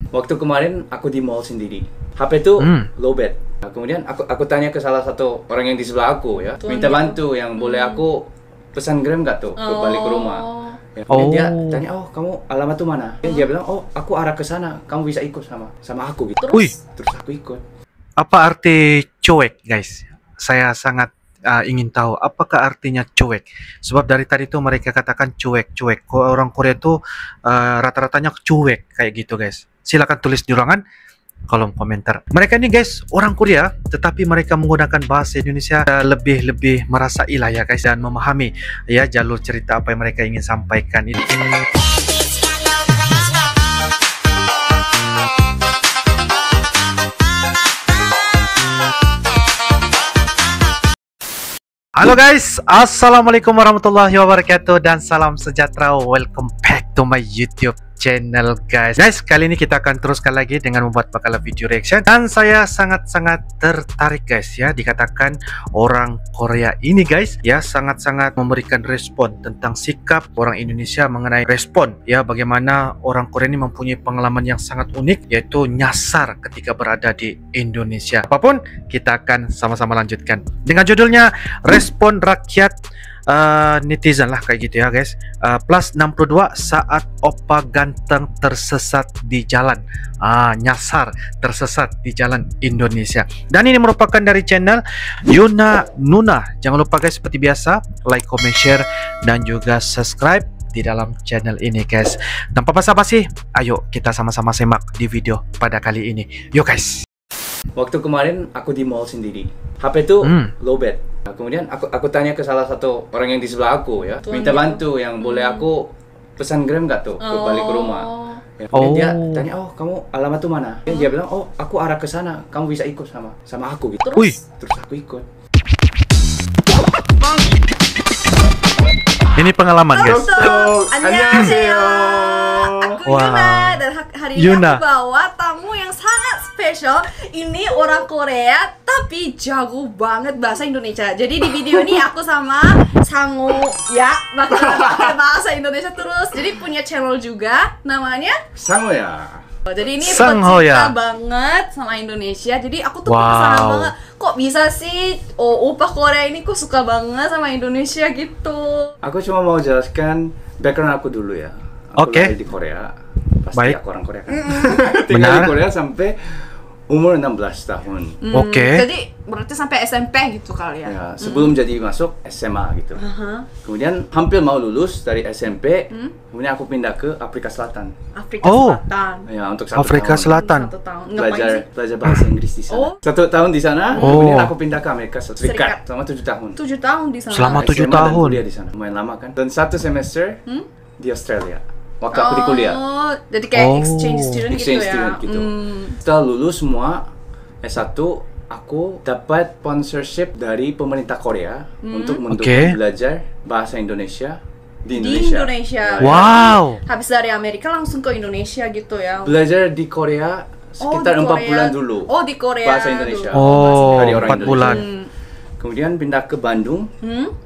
Waktu kemarin aku di mall sendiri. HP itu lowbat. Nah, kemudian aku tanya ke salah satu orang yang di sebelah aku ya, minta bantu yang boleh aku pesan Grab nggak tuh ke balik ke rumah. Ya, kemudian dia tanya, oh kamu alamat tuh mana? Dia bilang, oh aku arah ke sana, kamu bisa ikut sama aku gitu. Terus aku ikut. Apa arti cuek, guys? Saya sangat ingin tahu apakah artinya cuek. Sebab dari tadi tuh mereka katakan cuek. Orang Korea tuh rata-ratanya cuek kayak gitu, guys. Silakan tulis di ruangan kolom komentar. Mereka ini guys orang Korea, tetapi mereka menggunakan bahasa Indonesia lebih merasa ilah ya guys, dan memahami ya jalur cerita apa yang mereka ingin sampaikan ini. Halo guys, assalamualaikum warahmatullahi wabarakatuh dan salam sejahtera. Welcome back to my YouTube channel guys. Kali ini kita akan teruskan lagi dengan membuat bakalan video reaction, dan saya sangat-sangat tertarik guys ya, dikatakan orang Korea ini guys ya sangat-sangat memberikan respon tentang sikap orang Indonesia mengenai respon ya, bagaimana orang Korea ini mempunyai pengalaman yang sangat unik, yaitu nyasar ketika berada di Indonesia. Apapun, kita akan sama-sama lanjutkan dengan judulnya respon rakyat netizen lah kayak gitu ya guys. Plus 62 saat opa ganteng tersesat di jalan, nyasar tersesat di jalan Indonesia. Dan ini merupakan dari channel Yuna Nuna. Jangan lupa guys, seperti biasa like, comment, share dan juga subscribe di dalam channel ini guys. Tanpa basa-basi, ayo kita sama-sama simak di video pada kali ini. Yuk guys. Waktu kemarin aku di mall sendiri. HP itu lowbat. Nah, kemudian aku tanya ke salah satu orang yang di sebelah aku ya, minta bantu yang boleh aku pesan Grab nggak tuh ke balik ke rumah. Ya, kemudian dia tanya, oh kamu alamat tuh mana? Dia bilang, oh aku arah ke sana, kamu bisa ikut sama aku gitu. Terus aku ikut. Ini pengalaman guys. Annyeonghaseyo. Aku Yuna, dan hari ini aku bawa tamu yang sangat spesial. Ini orang Korea tapi jago banget bahasa Indonesia. Jadi di video ini aku sama Sangu ya bakal pakai bahasa Indonesia terus. Jadi punya channel juga namanya Sangu ya. Jadi ini pecinta banget sama Indonesia. Jadi aku tuh penasaran banget, kok bisa sih opa Korea ini kok suka banget sama Indonesia gitu. Aku cuma mau jelaskan background aku dulu ya. Aku lahir di Korea. Pasti aku orang Korea kan. Tinggal di Korea sampai umur 16 tahun. Jadi berarti sampai SMP gitu kali ya? Ya, sebelum jadi masuk SMA gitu. Kemudian hampir mau lulus dari SMP, kemudian aku pindah ke Afrika Selatan. Afrika Selatan. Ya, untuk Afrika Selatan. Belajar bahasa Inggris di sana. 1 tahun di sana, kemudian aku pindah ke Amerika Serikat selama 7 tahun. 7 tahun di sana. Selama 7 tahun. Kuliah di sana. Lumayan lama kan? Dan 1 semester di Australia. Waktu aku di kuliah. Jadi kayak exchange student gitu ya. Setelah lulus semua S1, aku dapat sponsorship dari pemerintah Korea untuk mendukung belajar bahasa Indonesia di Indonesia. Wow. Habis dari Amerika langsung ke Indonesia gitu ya. Belajar di Korea sekitar 4 bulan dulu. Di Korea. Bahasa Indonesia. Dari orang 4 bulan. Kemudian pindah ke Bandung,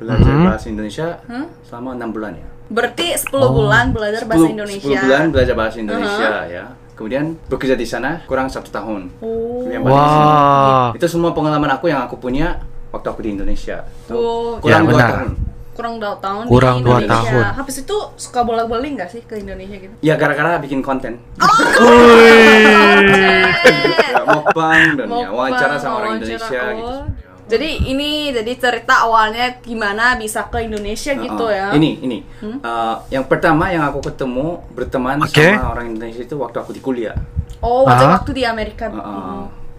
belajar bahasa Indonesia selama 6 bulan ya. Berarti 10 bulan belajar bahasa Indonesia. 10 bulan belajar bahasa Indonesia ya. Kemudian bekerja di sana kurang 1 tahun. Itu semua pengalaman aku yang aku punya waktu aku di Indonesia. Kurang 2 tahun. Kurang 2 tahun. Habis itu suka bolak-balik nggak sih ke Indonesia gitu? Ya gara-gara bikin konten. Mukbang dan ya wawancara sama orang Indonesia gitu. Jadi cerita awalnya gimana bisa ke Indonesia gitu ya? Ini yang pertama yang aku berteman sama orang Indonesia itu waktu aku di kuliah. Waktu di Amerika.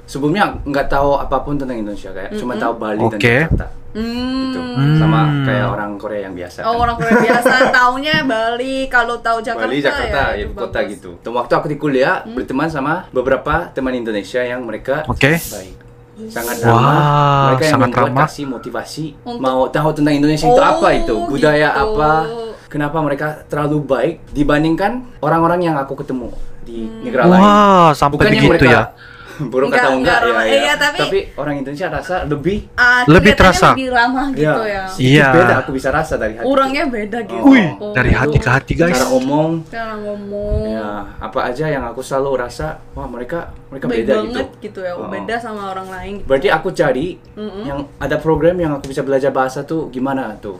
Sebelumnya nggak tahu apapun tentang Indonesia, kayak cuma tahu Bali dan Jakarta. Gitu. Sama kayak orang Korea yang biasa. Orang Korea biasa taunya Bali, kalau tahu Jakarta. Bali, Jakarta ya kota gitu. Dan waktu aku di kuliah berteman sama beberapa teman Indonesia yang mereka baik. Sangat ramah, mereka yang membuat kasih motivasi mau tahu tentang Indonesia itu apa, itu budaya apa, kenapa mereka terlalu baik dibandingkan orang-orang yang aku ketemu di negara lain. Sampai begitu ya. buruk atau enggak ya, iya, tapi orang Indonesia rasa lebih terasa, lebih ramah gitu ya. Iya. Beda, aku bisa rasa dari hati. Orangnya beda gitu. Dari hati ke hati guys. Cara ngomong. Ya, apa aja yang aku selalu rasa, wah mereka beda beda banget gitu ya. Beda sama orang lain. Gitu. Berarti aku cari yang ada program yang aku bisa belajar bahasa tuh gimana tuh.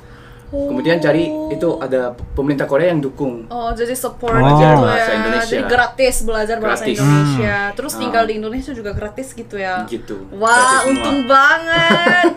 Kemudian cari itu ada pemerintah Korea yang dukung. Oh, jadi support belajar gitu bahasa ya. Indonesia. Jadi gratis belajar bahasa Gratis. Indonesia. Terus tinggal di Indonesia juga gratis gitu ya. Gitu. Wah, untung banget.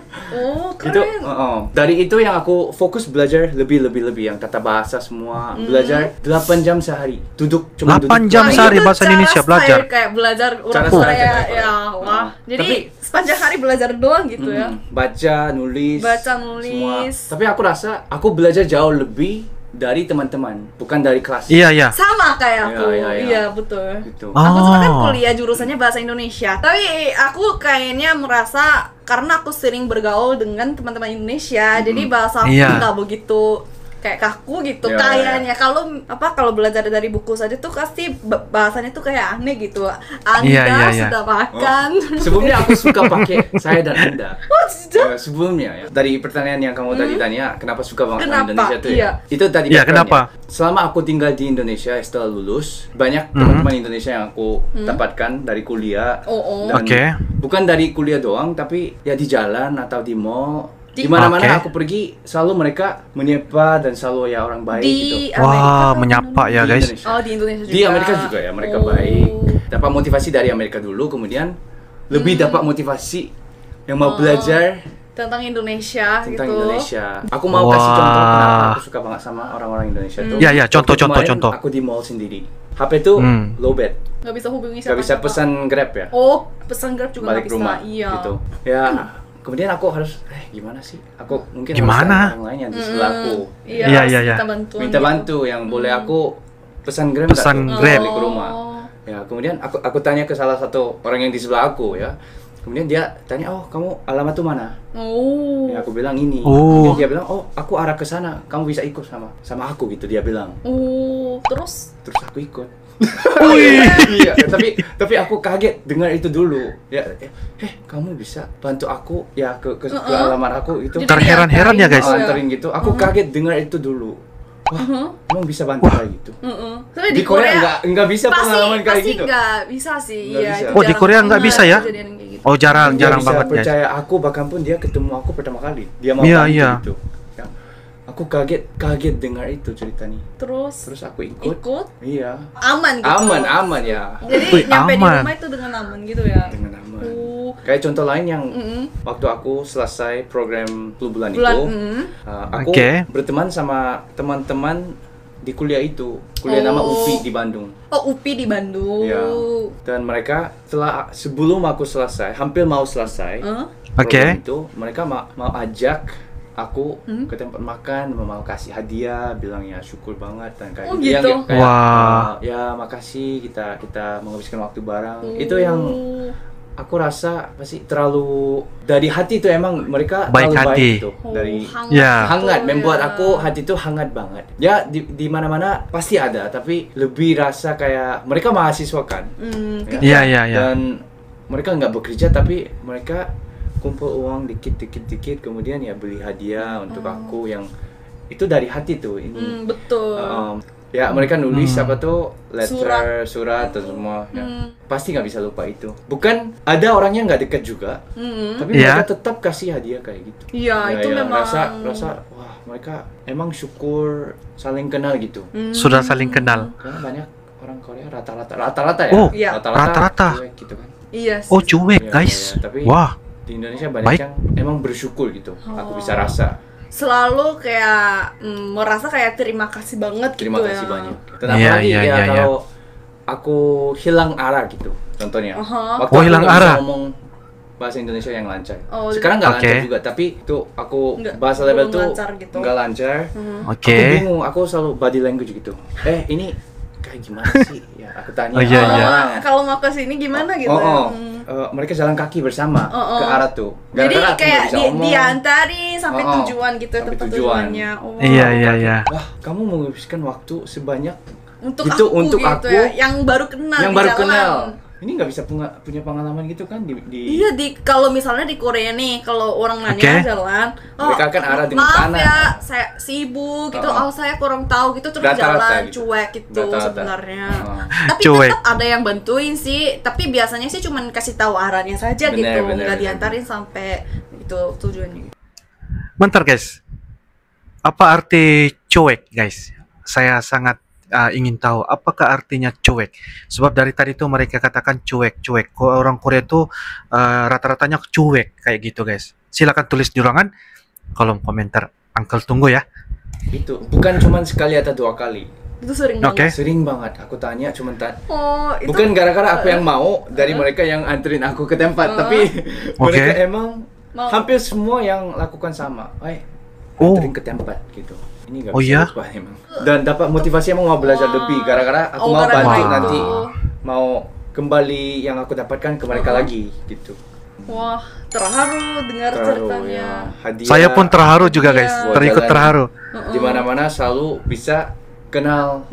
Itu keren. dari itu yang aku fokus belajar lebih yang tata bahasa semua. Belajar 8 jam sehari. Duduk cuma 8 jam sehari itu bahasa cara Indonesia belajar. Kayak belajar orang Cara Korea belajar. ya. Wah. Jadi Tapi- sepanjang hari belajar doang gitu ya. Baca, nulis. Semua. Tapi aku rasa aku belajar jauh lebih dari teman-teman, bukan dari kelas. Iya. Sama kayak aku. Iya. Iya, betul. Gitu. Aku juga kan kuliah jurusannya bahasa Indonesia. Tapi aku kayaknya merasa karena aku sering bergaul dengan teman-teman Indonesia, jadi bahasa aku nggak begitu kayak kaku gitu kayaknya. Kalau belajar dari buku saja tuh pasti bahasanya tuh kayak aneh gitu. Anda sudah makan. Sebelumnya aku suka pakai saya dan Anda. Sudah? Sebelumnya ya. Dari pertanyaan yang kamu tadi tanya, kenapa suka banget sama Kenapa? Indonesia tuh Iya. ya? Itu tadi Iya, backgroundnya. kenapa? Selama aku tinggal di Indonesia setelah lulus, banyak teman-teman Indonesia yang aku dapatkan dari kuliah. Dan bukan dari kuliah doang, tapi ya di jalan atau di mall. Di mana-mana aku pergi, selalu mereka menyapa dan selalu ya orang baik gitu. Wah, menyapa ya guys. Di Indonesia juga. Di Amerika juga ya, mereka baik. Dapat motivasi dari Amerika dulu, kemudian lebih dapat motivasi yang mau belajar tentang Indonesia tentang gitu. Indonesia. Aku mau kasih contoh kenapa aku suka banget sama orang-orang Indonesia tuh. Iya, contoh. Aku di mall sendiri. HP tuh low bat. Nggak bisa hubungi siapa. Gak bisa pesan Grab ya. Pesan Grab juga nggak Balik bisa. rumah Iya. gitu. Ya, kemudian aku harus gimana sih? Aku mungkin Gimana? harus cari orang lain yang di sebelah aku. Iya. Minta bantu yang boleh aku pesan Grab Pesan nggak tuh? Grab. Balik ke rumah. Ya, kemudian aku tanya ke salah satu orang yang di sebelah aku ya. Kemudian dia tanya, "Oh, kamu alamat tuh mana?" Ya, aku bilang ini. Kemudian dia bilang, "Oh, aku arah ke sana. Kamu bisa ikut sama aku," gitu dia bilang. Terus Aku ikut. Iya, tapi aku kaget dengar itu dulu. Ya, kamu bisa bantu aku ya ke alamat aku itu. Terheran-heran ya guys. Anterin gitu. Aku kaget dengar itu dulu. Wah, emang bisa bantu kayak gitu. Tapi Di Korea nggak bisa pengalaman kayak gitu. Pasti nggak bisa sih. Nggak Iya, bisa. itu Di Korea jarang nggak bisa banget ya? kejadian kayak gitu. Oh, jarang Dia bisa banget guys. percaya aku, bahkan pun dia ketemu aku pertama kali. Dia mau Iya, bantu iya. gitu. Ya. Aku kaget dengar itu ceritanya. Terus Aku ikut. Iya. aman gitu. Aman ya. Jadi nyampe di aman. rumah itu dengan aman gitu ya. Dengan aman. Kayak contoh lain yang waktu aku selesai program 10 bulan itu, aku berteman sama teman-teman di kuliah itu. Kuliah nama UPI di Bandung. UPI di Bandung. Ya. Dan mereka sebelum aku selesai, hampir mau selesai program itu, mereka mau ajak aku ke tempat makan, mau kasih hadiah, bilang ya syukur banget dan kayak gitu. Kayak, ya makasih kita menghabiskan waktu bareng. Itu yang aku rasa pasti terlalu dari hati itu, emang mereka Baik terlalu hati. baik itu. Dari hangat, membuat aku hati itu hangat banget. Ya di mana-mana pasti ada, tapi lebih rasa kayak mereka mahasiswa kan. Iya. Dan mereka nggak bekerja, tapi mereka kumpul uang dikit, kemudian ya beli hadiah untuk aku yang itu dari hati tuh ini. Betul. Ya mereka nulis apa tuh surat atau semua. Ya. Pasti nggak bisa lupa itu. Bukan ada orangnya nggak dekat juga, tapi mereka tetap kasih hadiah kayak gitu. Iya, itu memang rasa wah mereka emang syukur saling kenal gitu. Sudah saling kenal. Karena banyak orang Korea rata-rata ya. Oh, rata-rata cuek gitu kan. Iya. Oh, cuek guys. Tapi Wah. Di Indonesia banyak yang emang bersyukur gitu. Aku bisa rasa. Selalu kayak merasa kayak terima kasih banget Terima gitu kasih ya. banyak. Dan apalagi kalau aku hilang arah gitu, contohnya. Waktu aku hilang nggak bisa arah. ngomong bahasa Indonesia yang lancar. Sekarang nggak lancar juga, tapi itu aku bahasa level tuh gitu. nggak lancar. Aku bingung, aku selalu body language gitu. Ini kayak gimana sih? Ya aku tanya orang. Kalau mau ke sini gimana gitu? Mereka jalan kaki bersama ke arah tuh. Jadi kayak diantari sampai tujuan gitu, sampai tempat tujuan. tujuannya. Iya. Wah, kamu menghabiskan waktu sebanyak untuk itu aku untuk gitu aku ya, yang baru kenal. Yang di baru jalan. kenal. ini nggak bisa punya pengalaman gitu kan di Iya, kalau misalnya di Korea nih, kalau orang nanya jalan, mereka kan arah dengan maaf tanah. ya, saya sibuk gitu, saya kurang tahu gitu, terus jalan gitu. Cuek gitu sebenarnya. Tapi tetap ada yang bantuin sih, tapi biasanya sih cuman kasih tahu arahnya saja gitu, nggak diantarin sampai itu tujuannya. Bentar guys, apa arti cuek guys? Saya sangat ingin tahu apakah artinya cuek. Sebab dari tadi tuh mereka katakan cuek. Orang Korea tuh rata-ratanya cuek kayak gitu guys. Silakan tulis di ruangan kolom komentar. Uncle tunggu ya. Itu bukan cuma sekali atau 2 kali. Itu sering banget. Sering banget. Aku tanya cuma bukan gara-gara aku yang mau dari mereka yang anterin aku ke tempat, tapi mereka emang hampir semua yang lakukan sama. Anterin ke tempat gitu. Ini gak bisa lupa emang. Dan dapat motivasi emang mau belajar lebih gara-gara aku mau bantu nanti mau kembali yang aku dapatkan ke mereka lagi gitu. Wah, terharu dengar ceritanya. Hadiah, saya pun terharu juga guys, terikut terharu. Di mana-mana selalu bisa kenal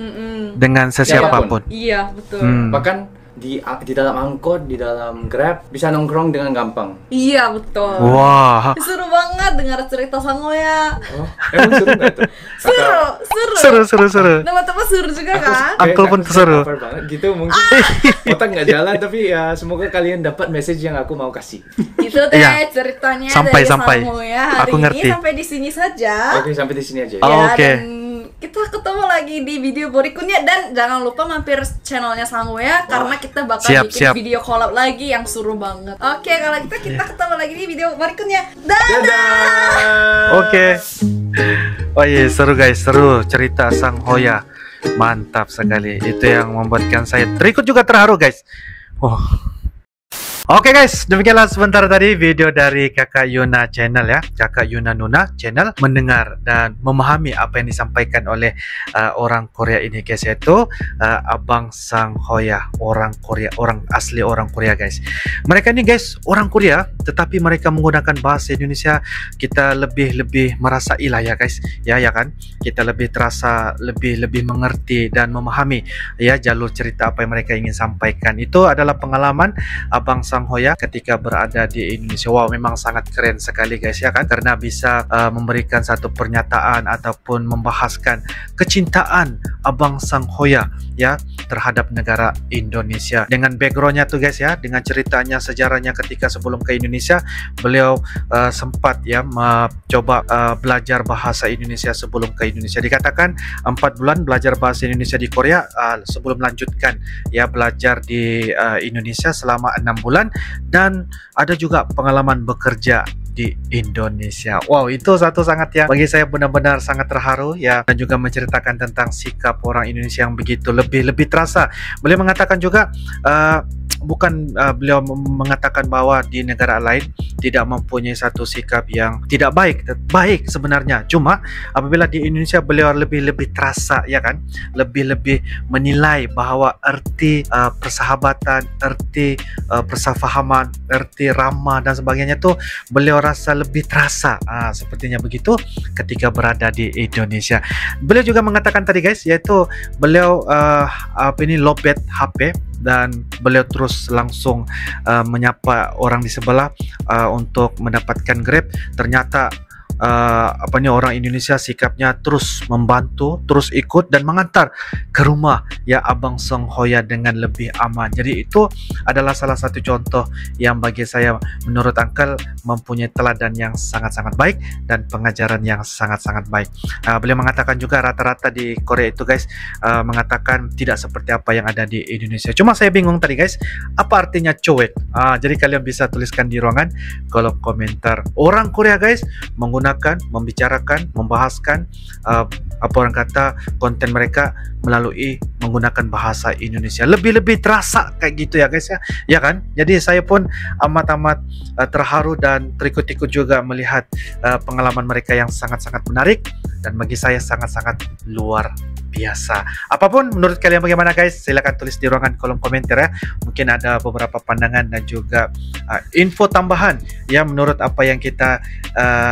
dengan sesiapapun. Iya, betul. Bahkan di dalam angkot, di dalam Grab bisa nongkrong dengan gampang. Iya, betul. Wah. Seru banget dengar cerita Sangoya. Emang seru nggak tuh? Seru. Teman-teman seru juga kan? Uncle pun seru. Banget gitu mungkin. Otak nggak jalan, tapi ya semoga kalian dapat message yang aku mau kasih. Itu deh ceritanya sampai dari Sangoya hari aku ngerti. ini sampai di sini saja. Oke, sampai di sini aja. Oke. Kita ketemu lagi di video berikutnya dan jangan lupa mampir channelnya Sangoya karena kita bakal bikin video collab lagi yang seru banget. Oke, kalau kita ketemu lagi di video berikutnya. Dadah. Oke. Oh iya, seru guys, seru cerita Sangoya. Mantap sekali. Itu yang membuatkan saya terikut juga terharu guys. Oke guys, demikianlah sebentar tadi video dari Kakak Yuna channel ya, Kakak Yuna Nuna channel, mendengar dan memahami apa yang disampaikan oleh orang Korea ini guys, yaitu Abang Sangoya, orang Korea, orang asli orang Korea guys. Mereka ini guys orang Korea, tetapi mereka menggunakan bahasa Indonesia. Kita lebih merasai lah ya guys, ya kan? Kita lebih terasa lebih mengerti dan memahami ya jalur cerita apa yang mereka ingin sampaikan. Itu adalah pengalaman Abang Sangoya ketika berada di Indonesia. Wow, memang sangat keren sekali guys ya kan, karena bisa memberikan satu pernyataan ataupun membahaskan kecintaan Abang Sangoya ya terhadap negara Indonesia. Dengan backgroundnya tuh guys ya, dengan ceritanya, sejarahnya ketika sebelum ke Indonesia, beliau sempat ya mencoba belajar bahasa Indonesia sebelum ke Indonesia. Dikatakan 4 bulan belajar bahasa Indonesia di Korea sebelum melanjutkan ya belajar di Indonesia selama 6 bulan, dan ada juga pengalaman bekerja di Indonesia. Wow, itu satu sangat ya bagi saya benar-benar sangat terharu ya, dan juga menceritakan tentang sikap orang Indonesia yang begitu lebih terasa. Beliau mengatakan juga bukan beliau mengatakan bahwa di negara lain tidak mempunyai satu sikap yang tidak baik sebenarnya. Cuma apabila di Indonesia beliau lebih terasa ya kan, lebih menilai bahwa arti persahabatan, arti persafahaman, arti ramah dan sebagainya tuh beliau rasa lebih terasa sepertinya begitu ketika berada di Indonesia. Beliau juga mengatakan tadi guys, yaitu beliau lowbat HP dan beliau terus langsung menyapa orang di sebelah untuk mendapatkan Grab. Ternyata orang Indonesia sikapnya terus membantu, terus ikut dan mengantar ke rumah ya Abang Sangoya dengan lebih aman. Jadi itu adalah salah satu contoh yang bagi saya menurut Uncle mempunyai teladan yang sangat-sangat baik dan pengajaran yang sangat-sangat baik. Beliau mengatakan juga rata-rata di Korea itu guys mengatakan tidak seperti apa yang ada di Indonesia. Cuma saya bingung tadi guys, apa artinya cuek? Jadi kalian bisa tuliskan di ruangan kolom komentar. Orang Korea guys membicarakan, membahaskan orang kata konten mereka melalui menggunakan bahasa Indonesia. Lebih terasa kayak gitu ya guys ya kan? Jadi saya pun amat terharu dan terikut-ikut juga melihat pengalaman mereka yang sangat-sangat menarik dan bagi saya sangat-sangat luar biasa. Apapun menurut kalian bagaimana guys, silakan tulis di ruangan kolom komentar ya. Mungkin ada beberapa pandangan dan juga info tambahan ya menurut apa yang kita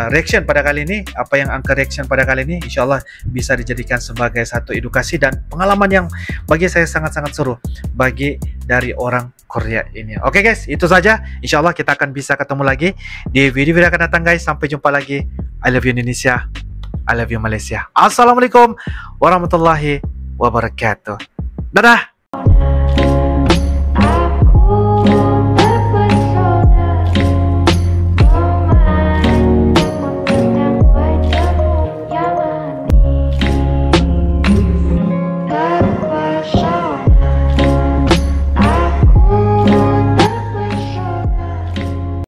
reaction pada kali ini, apa yang angka reaction pada kali ini, insyaallah bisa dijadikan sebagai satu edukasi dan pengalaman yang bagi saya sangat-sangat seru bagi dari orang Korea ini. Oke guys, itu saja. Insyaallah kita akan bisa ketemu lagi di video-video akan datang guys. Sampai jumpa lagi. I love you Indonesia. I love you Malaysia. Assalamualaikum warahmatullahi wabarakatuh. Dadah.